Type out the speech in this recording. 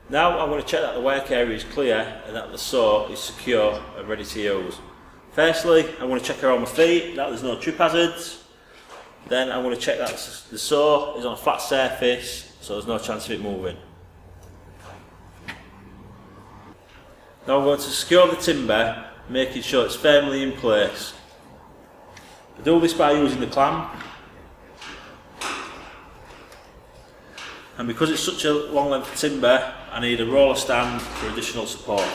Now I'm going to check that the work area is clear and that the saw is secure and ready to use. Firstly, I'm going to check around my feet that there's no trip hazards. Then I'm going to check that the saw is on a flat surface, so there's no chance of it moving. Now I'm going to secure the timber, making sure it's firmly in place. I do this by using the clamp. And because it's such a long length of timber, I need a roller stand for additional support.